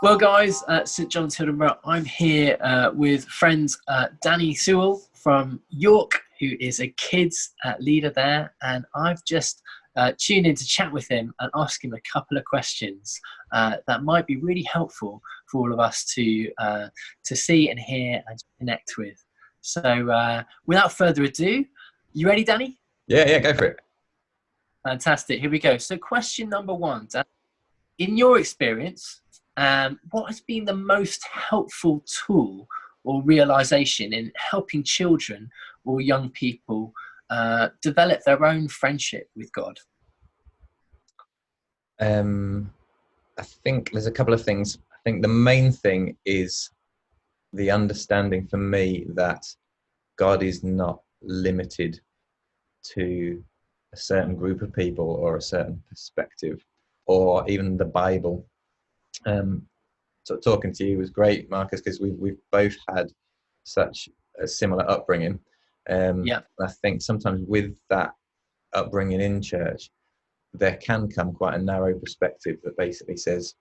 Well, guys, at St John's Hildenborough, I'm here with friends Danny Sewell from York, who is a kids leader there, and I've just tuned in to chat with him and ask him a couple of questions that might be really helpful for all of us to see and hear and connect with. So, without further ado, you ready, Danny? Yeah, go for it. Fantastic. Here we go. So, question number one, Dan, in your experience, what has been the most helpful tool or realization in helping children or young people develop their own friendship with God? I think there's a couple of things. I think the main thing is the understanding for me that God is not limited to a certain group of people or a certain perspective or even the Bible. So talking to you was great, Marcus, because we've both had such a similar upbringing. Yeah, I think sometimes with that upbringing in church, there can come quite a narrow perspective that basically says,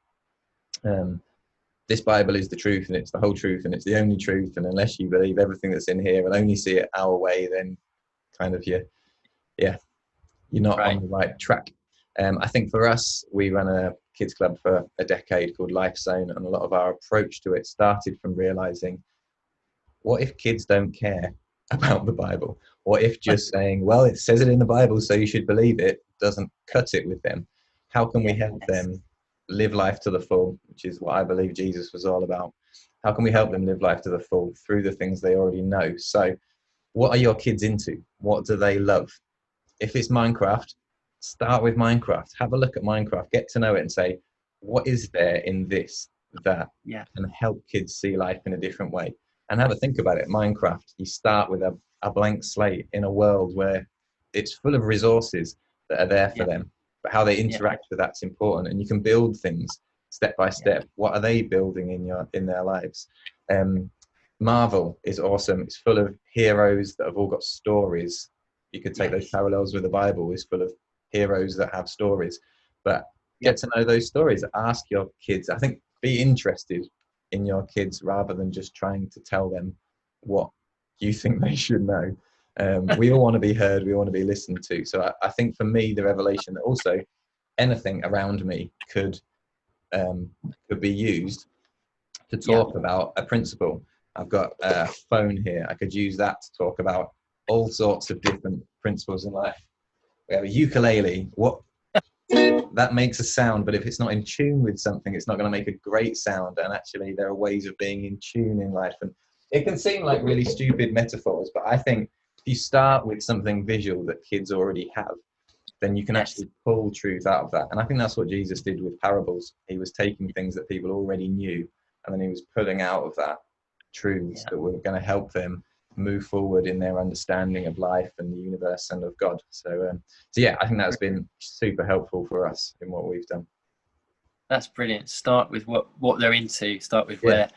this Bible is the truth and it's the whole truth and it's the only truth, and unless you believe everything that's in here and only see it our way, then kind of you're not right. on the right track. I think for us, we ran a kids club for a decade called Life Zone, and a lot of our approach to it started from realizing, what if kids don't care about the Bible? What if just saying, well, it says it in the Bible, so you should believe it, doesn't cut it with them? How can we help them live life to the full, which is what I believe Jesus was all about? How can we help them live life to the full through the things they already know? So what are your kids into? What do they love? If it's Minecraft, start with Minecraft. Have a look at Minecraft, get to know it and say, what is there in this that can help kids see life in a different way? And have a think about it. Minecraft, you start with a blank slate in a world where it's full of resources that are there for them, but how they interact with that's important. And you can build things step by step. What are they building in their lives? Marvel is awesome. It's full of heroes that have all got stories. You could take those parallels with the Bible. It's full of heroes that have stories, but get to know those stories. Ask your kids. I think be interested in your kids rather than just trying to tell them what you think they should know. We all want to be heard. We want to be listened to. So I think for me, the revelation that also anything around me could be used to talk about a principle. I've got a phone here. I could use that to talk about all sorts of different principles in life. We have a ukulele. What that makes a sound, but if it's not in tune with something, it's not going to make a great sound. And actually, there are ways of being in tune in life. And it can seem like really stupid metaphors, but I think if you start with something visual that kids already have, then you can actually pull truth out of that. And I think that's what Jesus did with parables. He was taking things that people already knew, and then he was pulling out of that truths that were going to help them move forward in their understanding of life and the universe and of God. So yeah, I think that's been super helpful for us in what we've done. That's brilliant. Start with what they're into. Start with where.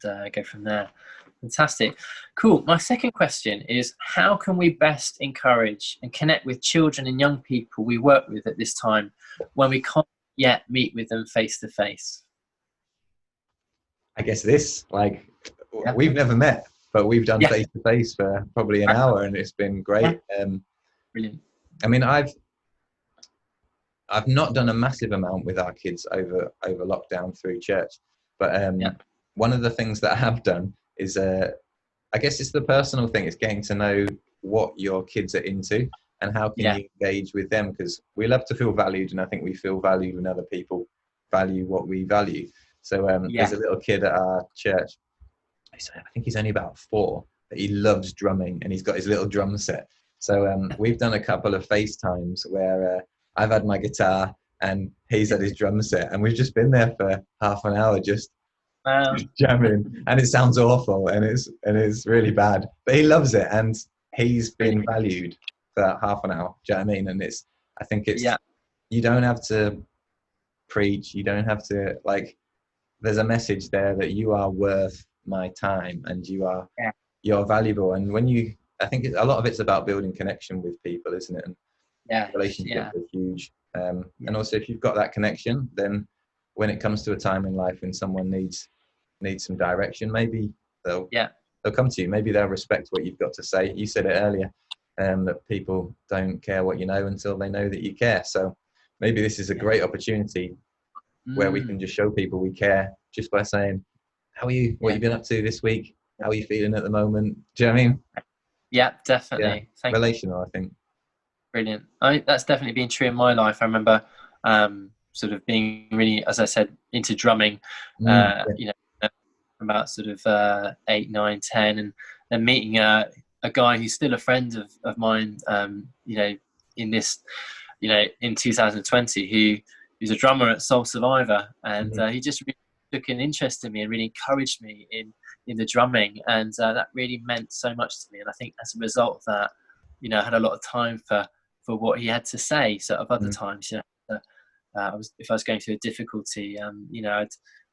Go from there. Fantastic. Cool. My second question is, how can we best encourage and connect with children and young people we work with at this time when we can't yet meet with them face to face? I guess we've never met, but we've done face to face for probably an hour, and it's been great. Brilliant. I mean, I've not done a massive amount with our kids over lockdown through church, but one of the things that I have done is, I guess it's the personal thing. It's getting to know what your kids are into and how can you engage with them, because we love to feel valued, and I think we feel valued when other people value what we value. So there's a little kid at our church. I think he's only about 4, but he loves drumming and he's got his little drum set. So we've done a couple of FaceTimes where I've had my guitar and he's had his drum set, and we've just been there for half an hour just jamming, and it sounds awful and it's really bad, but he loves it and he's been valued for half an hour. Do you know what I mean? And I think you don't have to preach, you don't have to, there's a message there that you are worth my time and you're valuable. And I think a lot of it's about building connection with people, isn't it? And relationships are huge. And also, if you've got that connection, then when it comes to a time in life when someone needs some direction, maybe they'll come to you. Maybe they'll respect what you've got to say. You said it earlier, that people don't care what you know until they know that you care. So maybe this is a great opportunity where we can just show people we care just by saying, how are you? What have you been up to this week? How are you feeling at the moment? Do you know what I mean? Yeah, definitely. Yeah. Relational, I think. Brilliant. That's definitely been true in my life. I remember sort of being really, as I said, into drumming, you know, about sort of 8, 9, 10, and then meeting a guy who's still a friend of mine, you know, in this, you know, in 2020, who's a drummer at Soul Survivor, and he just really took an interest in me and really encouraged me in the drumming, and that really meant so much to me. And I think as a result of that, you know, I had a lot of time for what he had to say. So of other times, you know, if I was going through a difficulty, you know,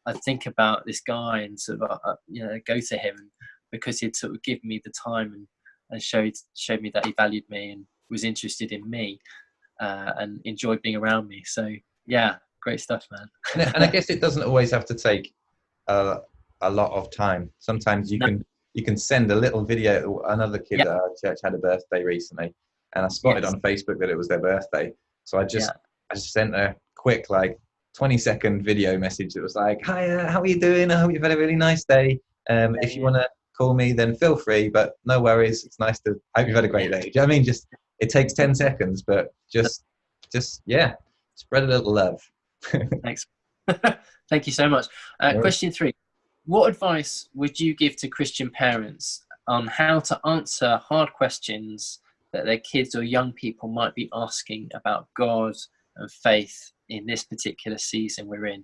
I'd think about this guy and sort of you know, go to him, because he'd sort of give me the time and showed me that he valued me and was interested in me, and enjoyed being around me. So yeah, great stuff, man. And I guess it doesn't always have to take a lot of time. Sometimes you can send a little video. Another kid at our church had a birthday recently, and I spotted on Facebook that it was their birthday. So I just sent a quick, like, 20-second video message that was like, hi, how are you doing? I hope you've had a really nice day. If you want to call me, then feel free, but no worries. It's nice to, I hope you've had a great day. Do you know what I mean? Just, it takes 10 seconds, but just spread a little love. Thanks. Thank you so much. Question 3. What advice would you give to Christian parents on how to answer hard questions that their kids or young people might be asking about God and faith in this particular season we're in?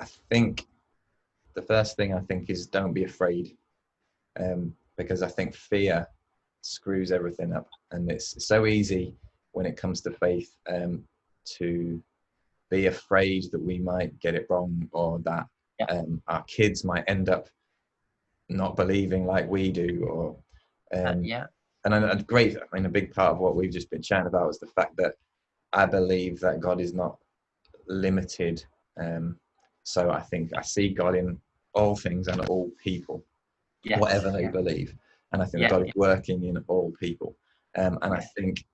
I think the first thing is don't be afraid, because I think fear screws everything up, and it's so easy when it comes to faith to be afraid that we might get it wrong, or that our kids might end up not believing like we do, or and great. I mean, a big part of what we've just been chatting about is the fact that I believe that God is not limited. So I think I see God in all things and all people, whatever they believe. And I think God is working in all people. And I think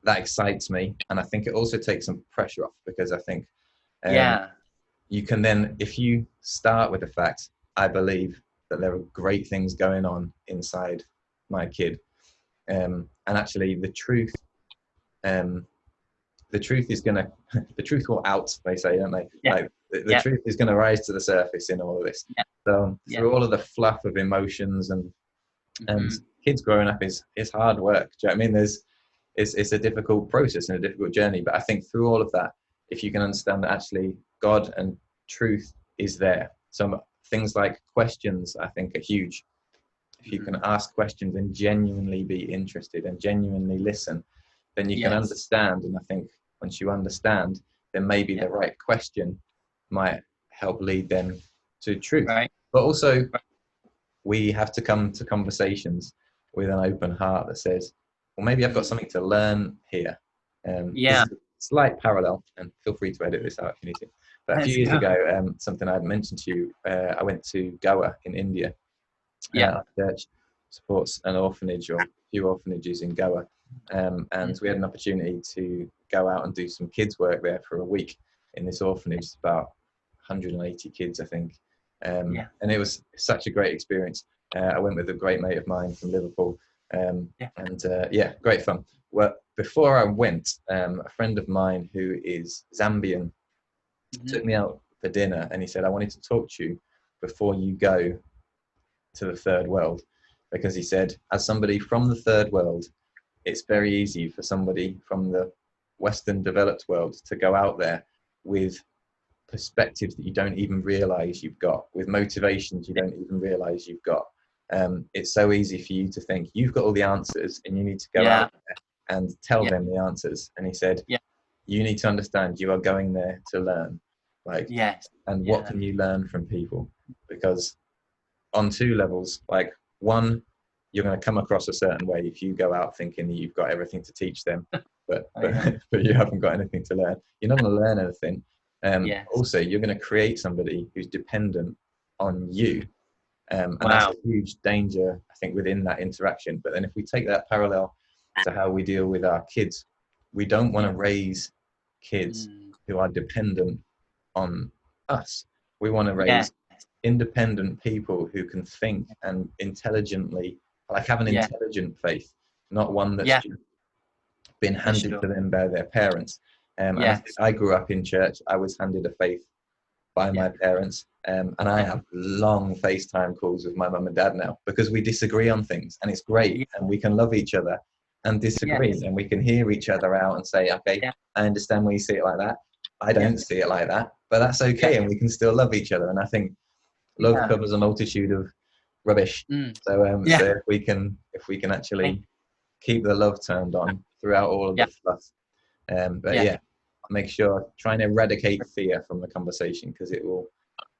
that excites me. And I think it also takes some pressure off, because I think you can then, if you start with the fact, I believe that there are great things going on inside my kid. And actually the truth is gonna, the truth will out, they say, don't they? Like the truth is gonna rise to the surface in all of this. So through all of the fluff of emotions and kids growing up is hard work. Do you know what I mean? It's a difficult process and a difficult journey. But I think through all of that, if you can understand that actually God and truth is there. Some things like questions, I think, are huge. If you can ask questions and genuinely be interested and genuinely listen, then you can understand. And I think once you understand, then maybe the right question might help lead them to truth. But also, we have to come to conversations with an open heart that says, well, maybe I've got something to learn here. This is a slight parallel, and feel free to edit this out if you need to. But a few years ago, something I had mentioned to you, I went to Goa in India. Our church supports an orphanage, or a few orphanages in Goa. And we had an opportunity to go out and do some kids work there for a week in this orphanage. It's about 180 kids, I think. And it was such a great experience. I went with a great mate of mine from Liverpool. Great fun. Well, before I went, a friend of mine who is Zambian took me out for dinner, and he said, I wanted to talk to you before you go to the third world, because he said, as somebody from the third world, it's very easy for somebody from the Western developed world to go out there with perspectives that you don't even realize you've got, with motivations you don't even realize you've got. It's so easy for you to think you've got all the answers and you need to go out there and tell them the answers. And he said, you need to understand you are going there to learn. And what can you learn from people? Because on two levels, like, one, you're going to come across a certain way if you go out thinking that you've got everything to teach them, but you haven't got anything to learn. You're not going to learn anything. Yes. Also, you're going to create somebody who's dependent on you. And that's Wow. a huge danger, I think, within that interaction. But then if we take that parallel to how we deal with our kids, we don't want to raise kids who are dependent on us. We want to Yeah. raise independent people who can think and intelligently, like have an Yeah. intelligent faith, not one that's Yeah. just been For handed sure. to them by their parents. And I think Yes. I grew up in church. I was handed a faith by my parents, and I have long FaceTime calls with my mum and dad now because we disagree on things, and it's great, and we can love each other and disagree, Yes. and we can hear each other out and say, okay, Yeah. I understand why you see it like that. I don't see it like that, but that's okay, Yeah. and we can still love each other. And I think love Yeah. covers a multitude of rubbish. So, Yeah. so if we can actually keep the love turned on throughout all of Yeah. the fluff, but Yeah. yeah, make sure try and eradicate fear from the conversation because it will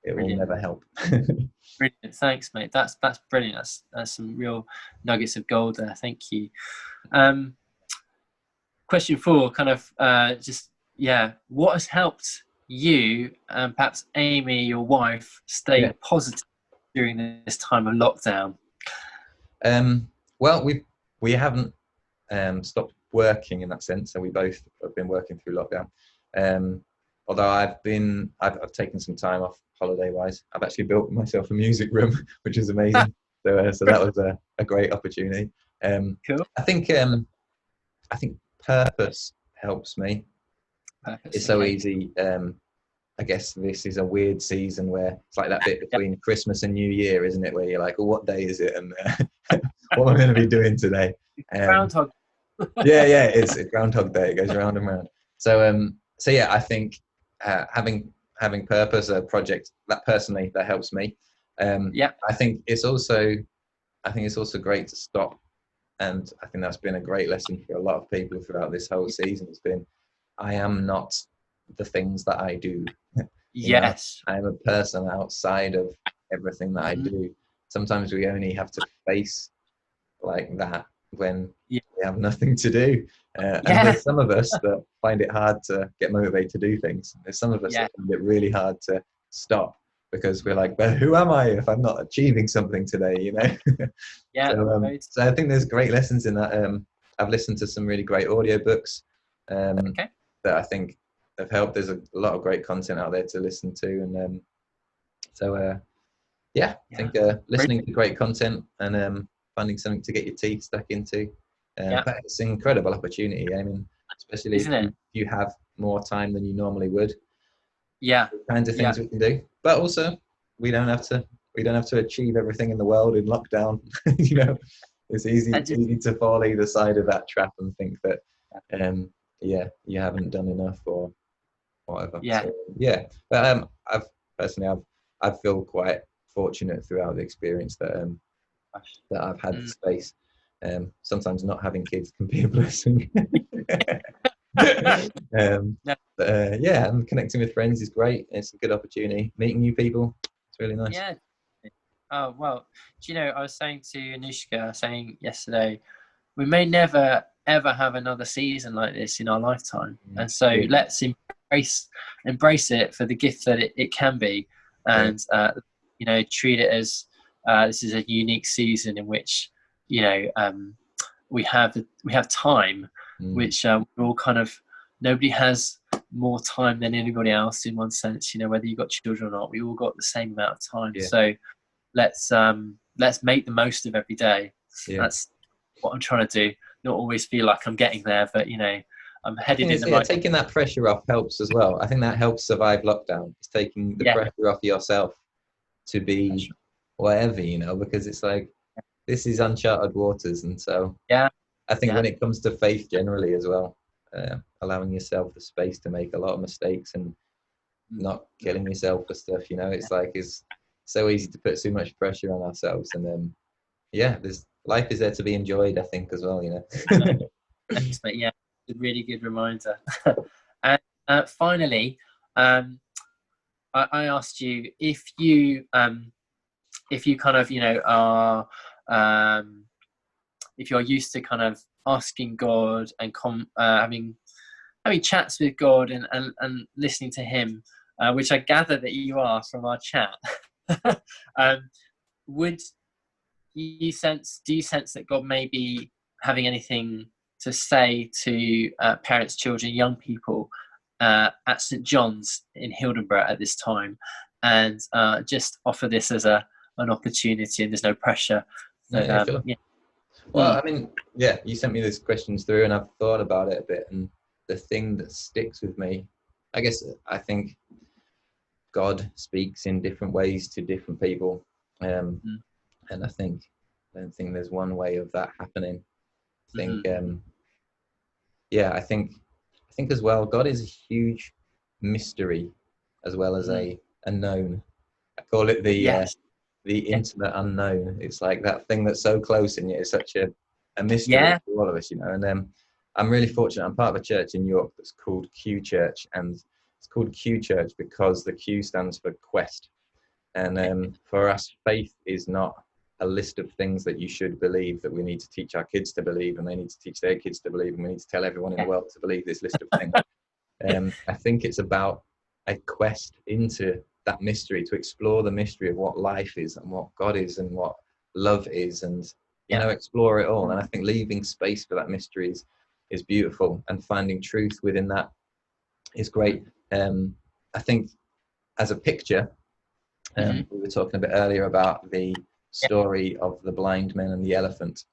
Brilliant. never help. Brilliant. Thanks, mate. That's brilliant. That's some real nuggets of gold there. Thank you. Question 4, kind of what has helped you and perhaps Amy, your wife, stay positive during this time of lockdown? Well, we haven't stopped working in that sense, so we both have been working through lockdown. Although I've taken some time off holiday wise. I've actually built myself a music room, which is amazing. So that was a great opportunity. Cool. I think purpose helps me. Purpose, it's so easy. I guess this is a weird season where it's like that bit between Christmas and New Year, isn't it? Where you're like, oh, what day is it? And what am I going to be doing today? Groundhog. Yeah, it's a Groundhog Day. It goes round and round. So yeah, I think having purpose, a project that personally that helps me. I think it's also great to stop, and I think that's been a great lesson for a lot of people throughout this whole season. It's been, I am not the things that I do. Yes. I'm a person outside of everything that I do. Sometimes we only have to face like that when we have nothing to do. And there's some of us that find it hard to get motivated to do things. There's some of us that find it really hard to stop because we're like, but who am I if I'm not achieving something today, So I think there's great lessons in that. I've listened to some really great audiobooks that I think have helped. There's a lot of great content out there to listen to. And I think listening to great content and finding something to get your teeth stuck into. But it's an incredible opportunity. I mean, especially if you have more time than you normally would. Yeah. The kinds of things we can do. But also we don't have to achieve everything in the world in lockdown. It's easy to fall either side of that trap and think that you haven't done enough or whatever. But I feel quite fortunate throughout the experience that I've had the space. Sometimes not having kids can be a blessing. And connecting with friends is great. It's a good opportunity. Meeting new people, it's really nice. Yeah. Oh, well, I was saying to Anushka, yesterday, we may never ever have another season like this in our lifetime, and so let's embrace it for the gift that it can be, and treat it as this is a unique season in which we have time, which we're all kind of, nobody has more time than anybody else in one sense. Whether you've got children or not, we all got the same amount of time. So let's make the most of every day. That's what I'm trying to do. Not always feel like I'm getting there, but I'm headed in the right. Taking that pressure off helps as well. I think that helps survive lockdown. It's taking the pressure off yourself to be whatever, because it's like this is uncharted waters, and so I think when it comes to faith generally as well, allowing yourself the space to make a lot of mistakes and not killing yourself for stuff, it's like it's so easy to put so much pressure on ourselves, and then life is there to be enjoyed, I think, as well. Thanks, mate. Yeah, a really good reminder. And finally, I asked you if you kind of are if you're used to kind of asking God and having having chats with God and listening to Him, which I gather that you are from our chat, would do you sense that God may be having anything to say to parents, children, young people at St John's in Hildenborough at this time, and just offer this as an opportunity, and there's no pressure. That, Yeah, sure. yeah. Well, I mean, yeah, you sent me these questions through, and I've thought about it a bit. And the thing that sticks with me, I think God speaks in different ways to different people, and I don't think there's one way of that happening. I think, I think as well, God is a huge mystery as well as a known. I call it the intimate unknown. It's like that thing that's so close and yet it's such a mystery to all of us, you know. And I'm really fortunate. I'm part of a church in York that's called Q Church, and it's called Q Church because the Q stands for quest. And for us, faith is not a list of things that you should believe that we need to teach our kids to believe, and they need to teach their kids to believe, and we need to tell everyone in the world to believe this list of things. I think it's about a quest into that mystery, to explore the mystery of what life is and what God is and what love is, and explore it all. And I think leaving space for that mystery is beautiful, and finding truth within that is great. I think as a picture, we were talking a bit earlier about the story of the blind men and the elephant.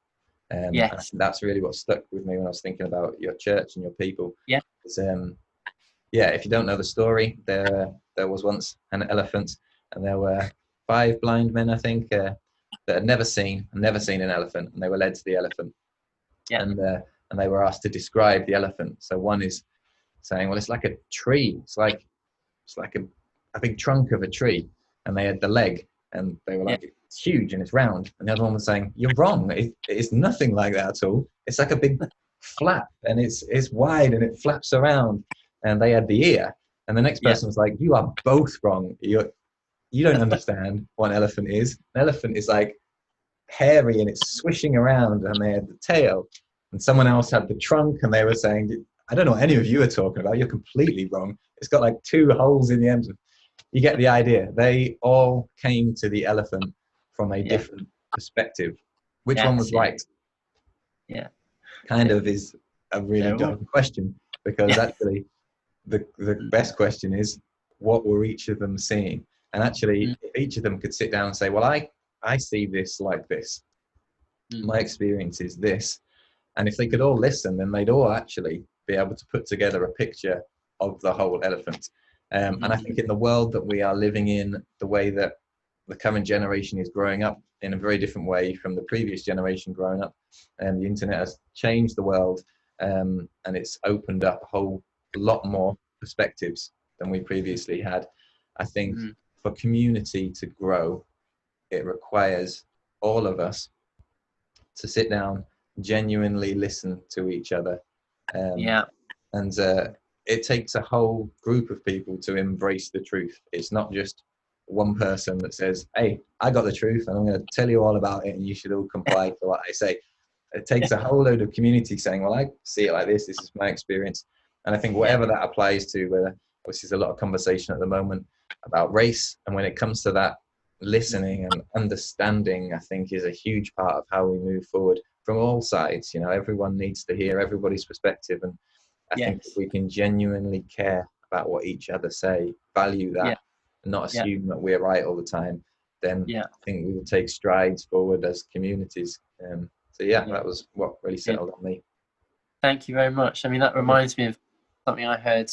And that's really what stuck with me when I was thinking about your church and your people. If you don't know the story, there was once an elephant, and there were 5 blind men, I think, that had never seen an elephant, and they were led to the elephant. And they were asked to describe the elephant. So one is saying, well, it's like a tree. It's like a big trunk of a tree. And they had the leg, and they were like, it's huge and it's round. And the other one was saying, you're wrong. It's nothing like that at all. It's like a big flap, and it's wide and it flaps around. And they had the ear. And the next person was like, you are both wrong. You don't understand what an elephant is. An elephant is like hairy and it's swishing around, and they had the tail. And someone else had the trunk, and they were saying, I don't know what any of you are talking about. You're completely wrong. It's got like 2 holes in the end. You get the idea. They all came to the elephant from a different perspective. Which one was right? Kind of is a really dumb question, because actually the best question is, what were each of them seeing? And actually, if each of them could sit down and say, well, I see this like this. My experience is this. And if they could all listen, then they'd all actually be able to put together a picture of the whole elephant. And I think in the world that we are living in, the way that the current generation is growing up in a very different way from the previous generation growing up, and the internet has changed the world, and it's opened up a whole lot more perspectives than we previously had. I think for community to grow, it requires all of us to sit down, genuinely listen to each other. And it takes a whole group of people to embrace the truth. It's not just one person that says, hey, I got the truth and I'm going to tell you all about it and you should all comply to what I say. It takes a whole load of community saying, well, I see it like this is my experience. And I think whatever that applies to, whether obviously there's a lot of conversation at the moment about race, and when it comes to that, listening and understanding, I think, is a huge part of how we move forward from all sides. You know, everyone needs to hear everybody's perspective, and I think if we can genuinely care about what each other say, value that, and not assume that we're right all the time, then I think we will take strides forward as communities. That was what really settled on me. Thank you very much. I mean, that reminds me of something I heard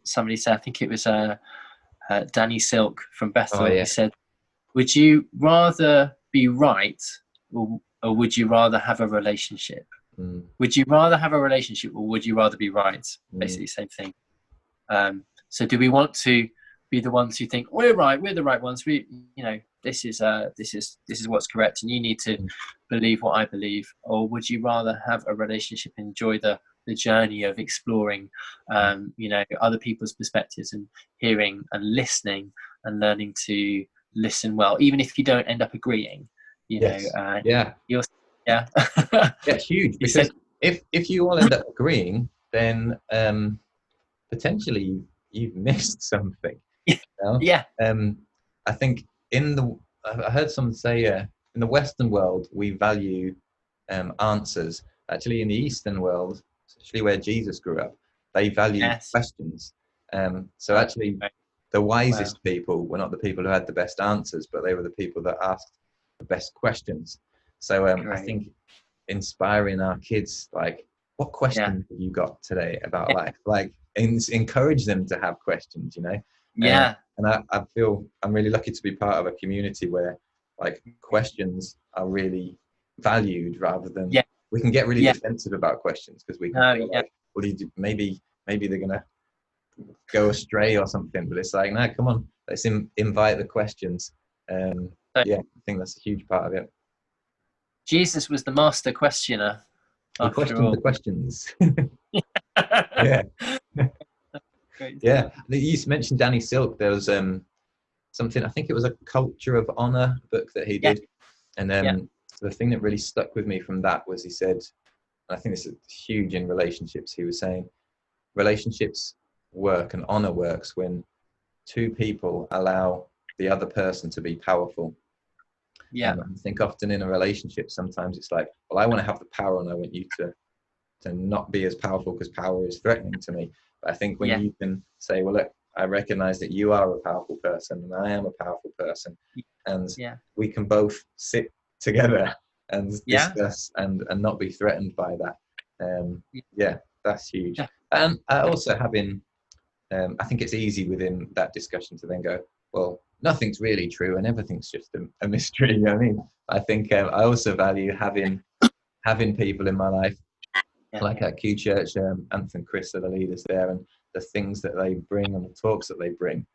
somebody say. I think it was Danny Sewell from Bethel. He said, would you rather be right or would you rather have a relationship? Would you rather have a relationship or would you rather be right? Basically, same thing. So do we want to be the ones who think we're right, we're the right ones, this is what's correct and you need to believe what I believe? Or would you rather have a relationship, enjoy the journey of exploring other people's perspectives and hearing and listening and learning to listen well, even if you don't end up agreeing? It's huge, because if you all end up agreeing, then potentially you've missed something. You know? Yeah. I think I heard someone say in the Western world we value answers. Actually, in the Eastern world, especially where Jesus grew up, they valued Yes. questions. So actually, Right. the wisest people were not the people who had the best answers, but they were the people that asked the best questions. So I Great. think inspiring our kids, like, what Yeah. questions have you got today about Yeah. life? Like, encourage them to have questions, you know. Yeah. And I feel I'm really lucky to be part of a community where like questions are really valued rather than Yeah. we can get really Yeah. defensive about questions because we can No. feel Yeah. like, well, maybe they're gonna go astray or something. But it's like, no, come on, let's invite the questions. So Yeah, I think that's a huge part of it. Jesus was the master questioner, He after questioned the all. questions. Yeah, Great yeah. stuff. You mentioned Danny Silk. There was something. I think it was a Culture of Honor book that he Yeah. did, and Yeah. the thing that really stuck with me from that was he said, and I think this is huge in relationships. He was saying relationships work and honor works when two people allow the other person to be powerful. Yeah. I think often in a relationship, sometimes it's like, well, I want to have the power and I want you to not be as powerful because power is threatening to me. But I think when Yeah. you can say, well, look, I recognize that you are a powerful person and I am a powerful person, and Yeah. we can both sit together and Yeah. discuss and not be threatened by that. Yeah. Yeah, that's huge. Yeah. And also having, I think it's easy within that discussion to then go, well, nothing's really true and everything's just a mystery. You know what I mean? I think I also value having people in my life Yeah. like at Q Church. Anthony and Chris are the leaders there, and the things that they bring and the talks that they bring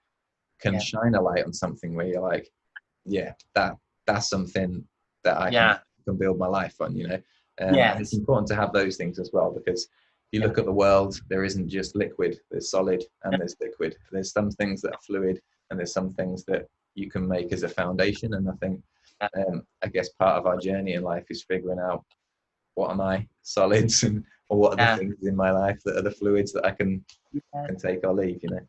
can Yeah. shine a light on something where you're like, yeah, that's something that I Yeah. can build my life on, you know. And it's Yes. important to have those things as well, because if you Yeah. look at the world, there isn't just liquid, there's solid and Yeah. there's liquid. There's some things that are fluid and there's some things that you can make as a foundation. And I think Yeah. I guess part of our journey in life is figuring out what are my solids and or what are the Yeah. things in my life that are the fluids that I can Yeah. take or leave, you know.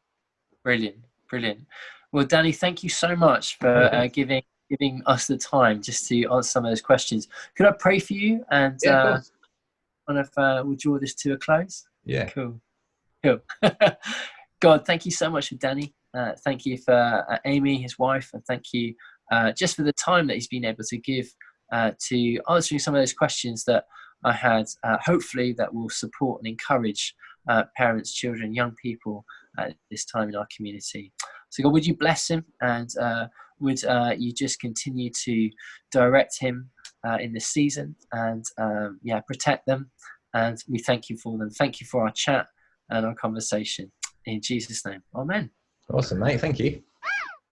Brilliant. Brilliant. Well, Danny, thank you so much for Yeah, thanks. giving us the time just to answer some of those questions. Could I pray for you and Yeah, of course. kind of we'll draw this to a close? Yeah. Cool. Cool. God, thank you so much for Danny. Thank you for Amy, his wife, and thank you just for the time that he's been able to give to answering some of those questions that I had. Hopefully, that will support and encourage parents, children, young people at this time in our community. So, God, would you bless him and would you just continue to direct him in this season and protect them. And we thank you for them. Thank you for our chat and our conversation. In Jesus' name, amen. Awesome, mate. Thank you.